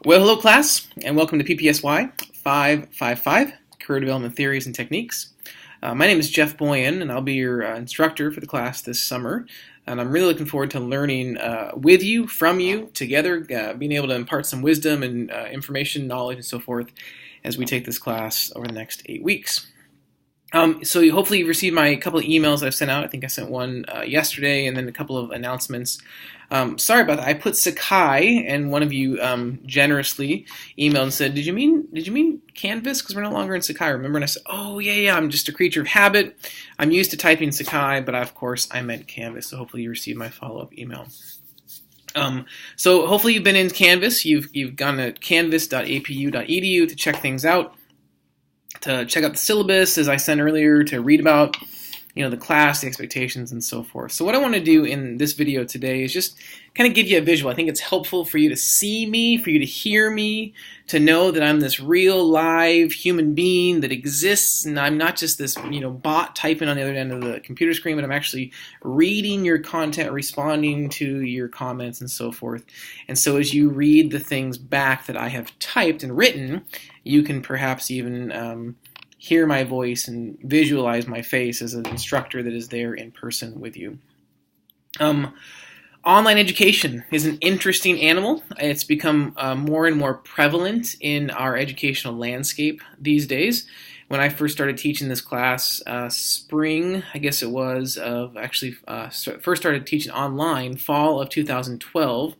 Well, hello class, and welcome to PPSY555, Career Development Theories and Techniques. My name is Jeff Boyan, and I'll be your instructor for the class this summer. And I'm really looking forward to learning with you, from you, together, being able to impart some wisdom and information, knowledge, and so forth as we take this class over the next 8 weeks. So hopefully you've received my couple of emails that I've sent out. I think I sent one yesterday and then a couple of announcements. Sorry about that. I put Sakai, and one of you generously emailed and said, did you mean Canvas? Because we're no longer in Sakai, remember? And I said, oh, yeah, I'm just a creature of habit. I'm used to typing Sakai, but of course I meant Canvas. So hopefully you received my follow-up email. So hopefully you've been in Canvas. You've gone to canvas.apu.edu to check things out, to check out the syllabus, as I said earlier, to read about the class, the expectations, and so forth. So what I want to do in this video today is just kind of give you a visual. I think it's helpful for you to see me, for you to hear me, to know that I'm this real, live human being that exists, and I'm not just this bot typing on the other end of the computer screen, but I'm actually reading your content, responding to your comments, and so forth. And so as you read the things back that I have typed and written, you can perhaps even hear my voice and visualize my face as an instructor that is there in person with you. Online education is an interesting animal. It's become more and more prevalent in our educational landscape these days. When I first started teaching this class, spring, I guess it was, of actually first started teaching online, fall of 2012,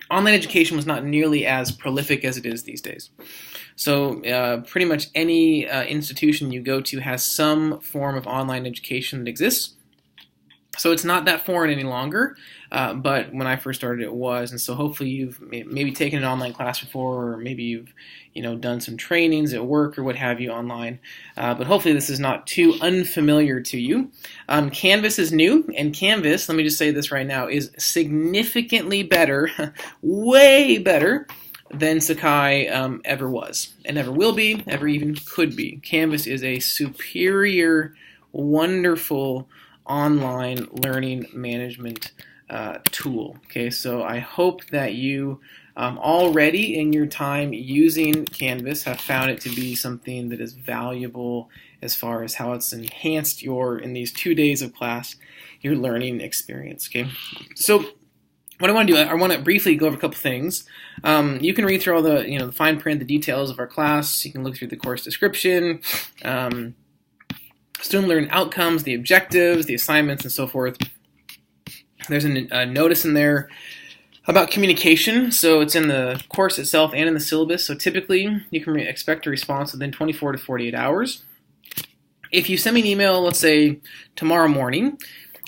online education was not nearly as prolific as it is these days. So pretty much any institution you go to has some form of online education that exists. So it's not that foreign any longer, but when I first started it was. And so hopefully you've maybe taken an online class before, or maybe you've done some trainings at work or what have you online. But hopefully this is not too unfamiliar to you. Canvas is new, and Canvas, let me just say this right now, is significantly better, way better, than Sakai ever was, and ever will be, ever even could be. Canvas is a superior, wonderful online learning management tool. Okay, so I hope that you already in your time using Canvas have found it to be something that is valuable as far as how it's enhanced in these 2 days of class, your learning experience. Okay, so what I want to do, I want to briefly go over a couple things. You can read through all the, the fine print, the details of our class. You can look through the course description, student learning outcomes, the objectives, the assignments, and so forth. There's a notice in there about communication. So it's in the course itself and in the syllabus. So typically, you can expect a response within 24 to 48 hours. If you send me an email, let's say tomorrow morning,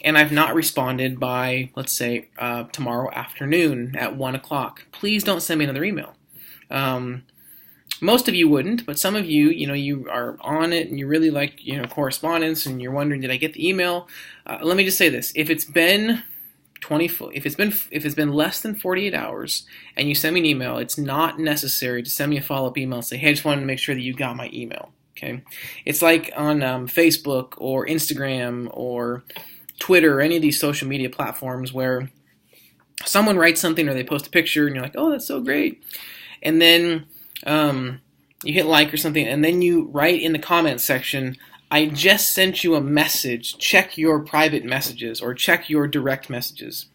and I've not responded by, let's say, tomorrow afternoon at 1 o'clock, please don't send me another email. Most of you wouldn't, but some of you, you are on it and you really like, correspondence, and you're wondering, did I get the email? Let me just say this: if it's been less than 48 hours and you send me an email, it's not necessary to send me a follow-up email and say, hey, I just wanted to make sure that you got my email. Okay, it's like on Facebook or Instagram or Twitter or any of these social media platforms where someone writes something or they post a picture and you're like, oh, that's so great. And then you hit like or something, and then you write in the comments section, I just sent you a message, check your private messages or check your direct messages.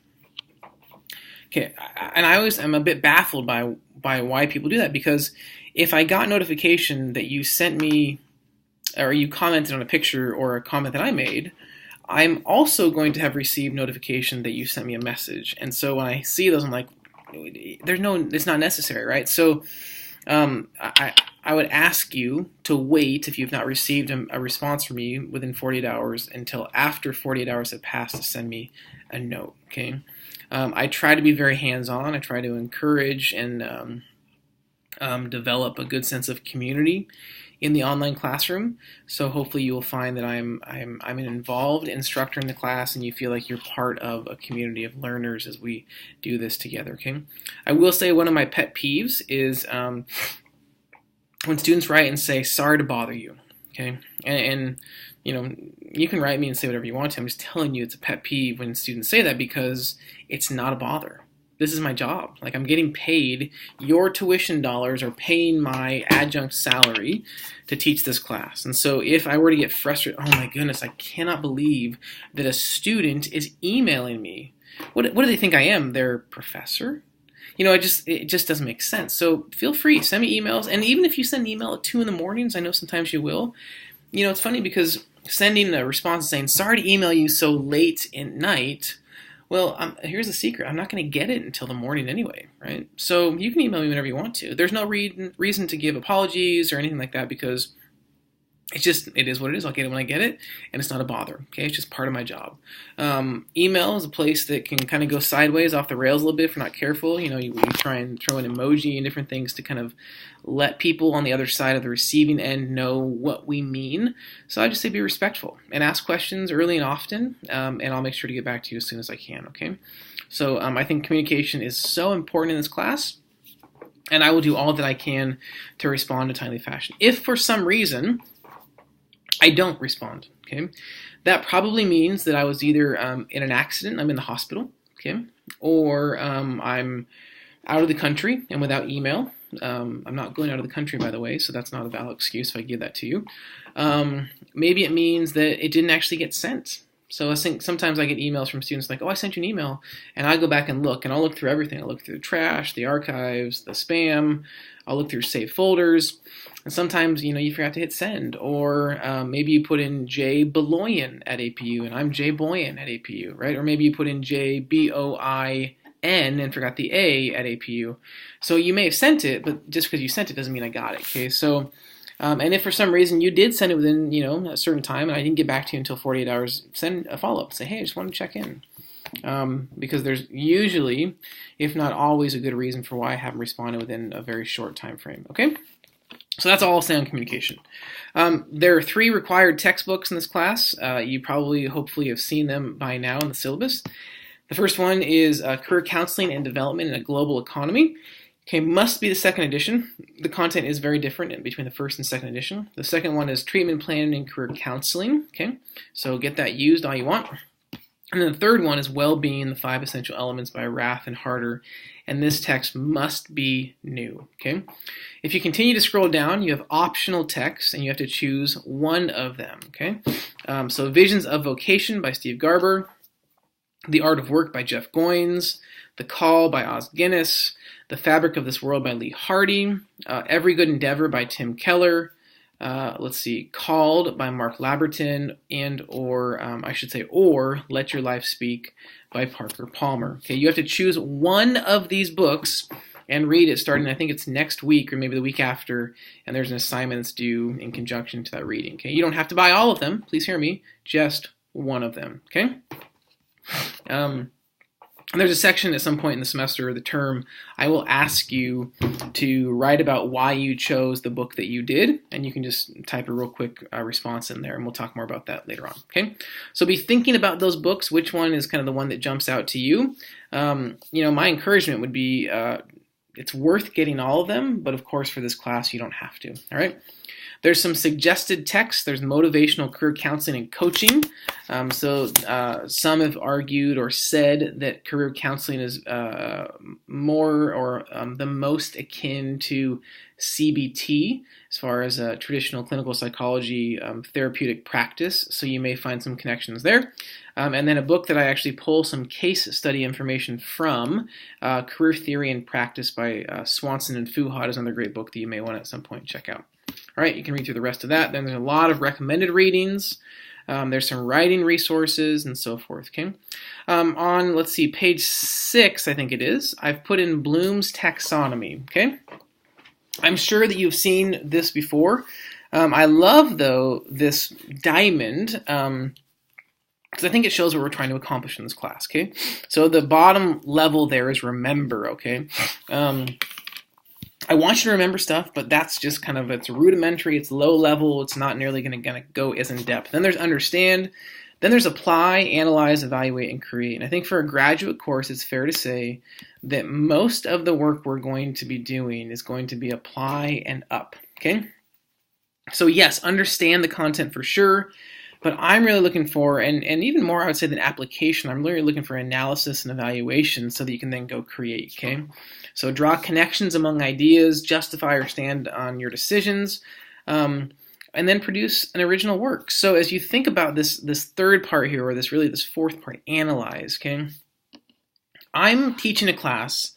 Okay, and I'm a bit baffled by why people do that, because if I got notification that you sent me or you commented on a picture or a comment that I made, I'm also going to have received notification that you sent me a message. And so when I see those, I'm like, it's not necessary, right? So I would ask you to wait, if you've not received a response from me within 48 hours, until after 48 hours have passed to send me a note, okay? I try to be very hands-on. I try to encourage and develop a good sense of community in the online classroom. So hopefully you will find that I'm an involved instructor in the class, and you feel like you're part of a community of learners as we do this together. Okay, I will say one of my pet peeves is when students write and say, sorry to bother you. Okay, and you can write me and say whatever you want to. I'm just telling you it's a pet peeve when students say that, because it's not a bother. this is my job. Like, I'm getting paid. Your tuition dollars are paying my adjunct salary to teach this class. And so if I were to get frustrated, oh my goodness, I cannot believe that a student is emailing me. What do they think I am? Their professor? It just doesn't make sense. So feel free, send me emails. And even if you send an email at 2 in the mornings, I know sometimes you will. It's funny because sending a response saying, sorry to email you so late at night, well, here's the secret. I'm not going to get it until the morning anyway, right? So you can email me whenever you want to. There's no reason to give apologies or anything like that because it is what it is. I'll get it when I get it, and it's not a bother, okay? It's just part of my job. Email is a place that can kind of go sideways, off the rails a little bit if you're not careful. You try and throw an emoji and different things to kind of let people on the other side of the receiving end know what we mean. So I just say be respectful and ask questions early and often, and I'll make sure to get back to you as soon as I can, okay? So I think communication is so important in this class, and I will do all that I can to respond in a timely fashion. If for some reason I don't respond, okay, that probably means that I was either in an accident, I'm in the hospital, okay, or I'm out of the country and without email. I'm not going out of the country, by the way, so that's not a valid excuse if I give that to you. Maybe it means that it didn't actually get sent. So I think sometimes I get emails from students like, oh, I sent you an email, and I go back and look, and I'll look through everything. I'll look through the trash, the archives, the spam. I'll look through saved folders. And sometimes, you forgot to hit send, or maybe you put in J. Beloyan at APU, and I'm J. Boyan at APU, right? Or maybe you put in J. Boin and forgot the A at APU. So you may have sent it, but just because you sent it doesn't mean I got it, okay? So, and if for some reason you did send it within, a certain time, and I didn't get back to you until 48 hours, send a follow-up. Say, hey, I just wanted to check in. Because there's usually, if not always, a good reason for why I haven't responded within a very short time frame, okay? So that's all I'll say on communication. There are 3 required textbooks in this class. You probably, hopefully, have seen them by now in the syllabus. The first one is Career Counseling and Development in a Global Economy. Okay, must be the second edition. The content is very different between the first and second edition. The second one is Treatment Planning and Career Counseling. Okay, so get that used all you want. And then the third one is Well-Being, the 5 Essential Elements by Rath and Harder. And this text must be new, okay? If you continue to scroll down, you have optional texts, and you have to choose one of them, okay? So Visions of Vocation by Steve Garber, The Art of Work by Jeff Goins, The Call by Os Guinness, The Fabric of This World by Lee Hardy, Every Good Endeavor by Tim Keller, Called by Mark Laberton, or Let Your Life Speak by Parker Palmer. Okay, you have to choose one of these books and read it starting, I think it's next week or maybe the week after, and there's an assignment that's due in conjunction to that reading. Okay, you don't have to buy all of them, please hear me, just one of them, okay? And there's a section at some point in the semester or the term, I will ask you to write about why you chose the book that you did, and you can just type a real quick response in there, and we'll talk more about that later on, okay? So be thinking about those books, which one is kind of the one that jumps out to you. My encouragement would be it's worth getting all of them, but of course for this class you don't have to, all right? There's some suggested texts. There's motivational career counseling and coaching. Some have argued or said that career counseling is more or the most akin to CBT as far as traditional clinical psychology therapeutic practice. So you may find some connections there. And then a book that I actually pull some case study information from, Career Theory and Practice by Swanson and Fuhad is another great book that you may want to at some point check out. All right, you can read through the rest of that. Then there's a lot of recommended readings. There's some writing resources and so forth, okay? On, let's see, page 6, I think it is, I've put in Bloom's taxonomy, okay? I'm sure that you've seen this before. I love, though, this diamond, because I think it shows what we're trying to accomplish in this class, okay? So the bottom level there is remember, okay? I want you to remember stuff, but that's just kind of, it's rudimentary, it's low level, it's not nearly going to go as in depth. Then there's understand, then there's apply, analyze, evaluate, and create. And I think for a graduate course, it's fair to say that most of the work we're going to be doing is going to be apply and up, okay? So yes, understand the content for sure. But I'm really looking for, and even more I would say than application, I'm really looking for analysis and evaluation so that you can then go create, okay? So draw connections among ideas, justify or stand on your decisions, and then produce an original work. So as you think about this third part here, or this fourth part, analyze, okay? I'm teaching a class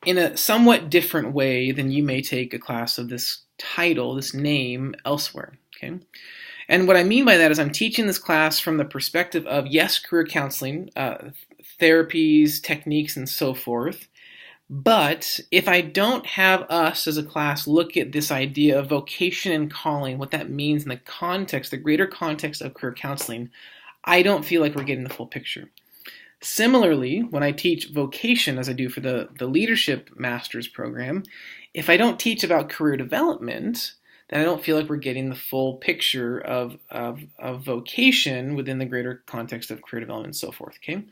in a somewhat different way than you may take a class of this title, this name, elsewhere, okay? And what I mean by that is I'm teaching this class from the perspective of, yes, career counseling, therapies, techniques, and so forth. But if I don't have us as a class look at this idea of vocation and calling, what that means in the context, the greater context of career counseling, I don't feel like we're getting the full picture. Similarly, when I teach vocation, as I do for the Leadership Master's program, if I don't teach about career development, then I don't feel like we're getting the full picture of vocation within the greater context of career development and so forth, okay?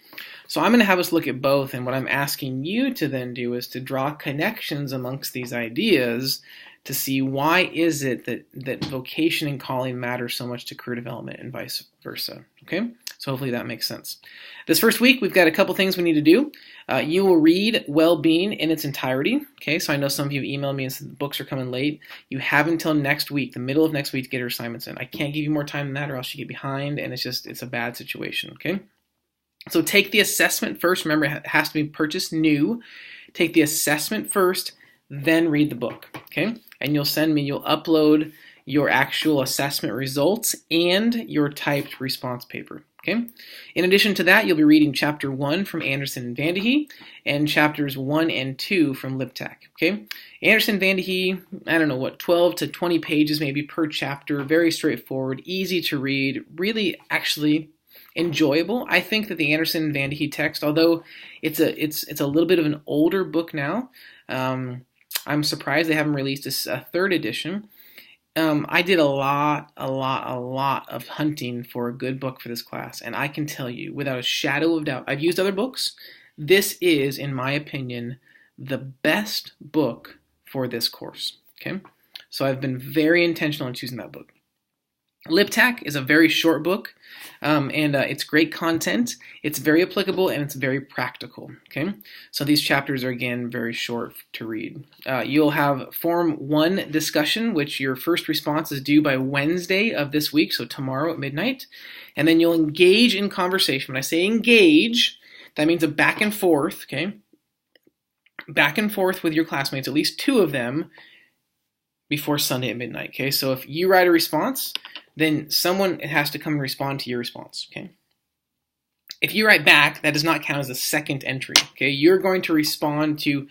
So I'm going to have us look at both, and what I'm asking you to then do is to draw connections amongst these ideas to see why is it that vocation and calling matter so much to career development and vice versa, okay? So hopefully that makes sense. This first week, we've got a couple things we need to do. You will read Well-Being in its entirety. Okay, so I know some of you emailed me and said the books are coming late. You have until next week, the middle of next week, to get your assignments in. I can't give you more time than that, or else you get behind, and it's a bad situation, okay? So take the assessment first. Remember, it has to be purchased new. Take the assessment first, then read the book, okay? And you'll upload your actual assessment results and your typed response paper. Okay. In addition to that, you'll be reading Chapter 1 from Anderson and Vandehee and Chapters 1 and 2 from Liptak. Okay. Anderson, Vandehee, 12 to 20 pages maybe per chapter, very straightforward, easy to read, really actually enjoyable. I think that the Anderson and Vandehee text, although it's a little bit of an older book now, I'm surprised they haven't released a third edition. I did a lot of hunting for a good book for this class, and I can tell you, without a shadow of doubt, I've used other books. This is, in my opinion, the best book for this course, okay? So I've been very intentional in choosing that book. Liptak is a very short book, and it's great content. It's very applicable, and it's very practical, okay? So these chapters are, again, very short to read. You'll have Form 1 discussion, which your first response is due by Wednesday of this week, so tomorrow at midnight. And then you'll engage in conversation. When I say engage, that means a back and forth, okay? Back and forth with your classmates, at least 2 of them, before Sunday at midnight, okay? So if you write a response, then someone has to come and respond to your response, okay? If you write back, that does not count as a second entry, okay? You're going to respond to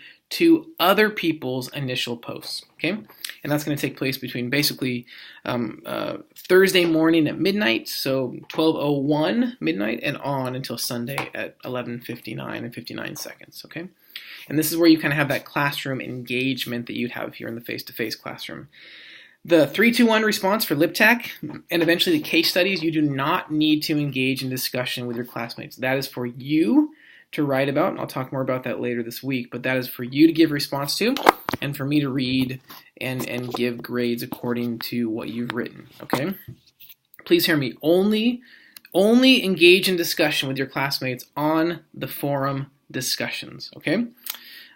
other people's initial posts, okay? And that's going to take place between basically Thursday morning at midnight, so 12:01 midnight, and on until Sunday at 11:59 and 59 seconds, okay? And this is where you kind of have that classroom engagement that you'd have here in the face-to-face classroom. The 3-2-1 response for Liptak and eventually the case studies, you do not need to engage in discussion with your classmates. That is for you to write about, and I'll talk more about that later this week, but that is for you to give response to and for me to read and give grades according to what you've written, okay? Please hear me. Only engage in discussion with your classmates on the forum discussions, okay?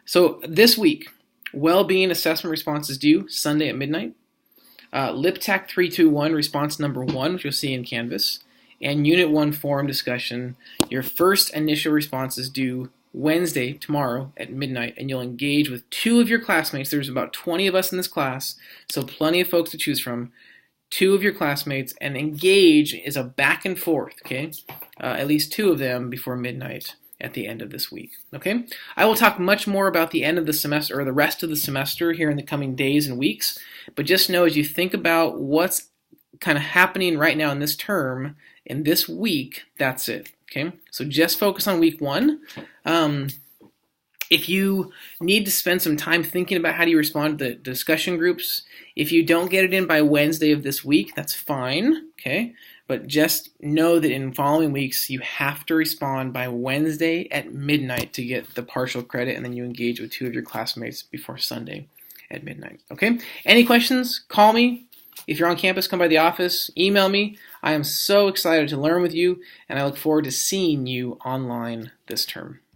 So this week, well-being assessment response is due Sunday at midnight. Liptak 3-2-1 response number 1, which you'll see in Canvas, and Unit 1 forum discussion. Your first initial response is due Wednesday, tomorrow, at midnight, and you'll engage with 2 of your classmates. There's about 20 of us in this class, so plenty of folks to choose from. 2 of your classmates, and engage is a back and forth, okay? At least 2 of them before midnight at the end of this week, okay? I will talk much more about the end of the semester, or the rest of the semester here in the coming days and weeks, but just know as you think about what's kind of happening right now in this term, in this week, that's it, okay? So just focus on week 1. If you need to spend some time thinking about how do you respond to the discussion groups, if you don't get it in by Wednesday of this week, that's fine, okay? But just know that in following weeks, you have to respond by Wednesday at midnight to get the partial credit, and then you engage with 2 of your classmates before Sunday at midnight, okay? Any questions? Call me. If you're on campus, come by the office, email me. I am so excited to learn with you, and I look forward to seeing you online this term.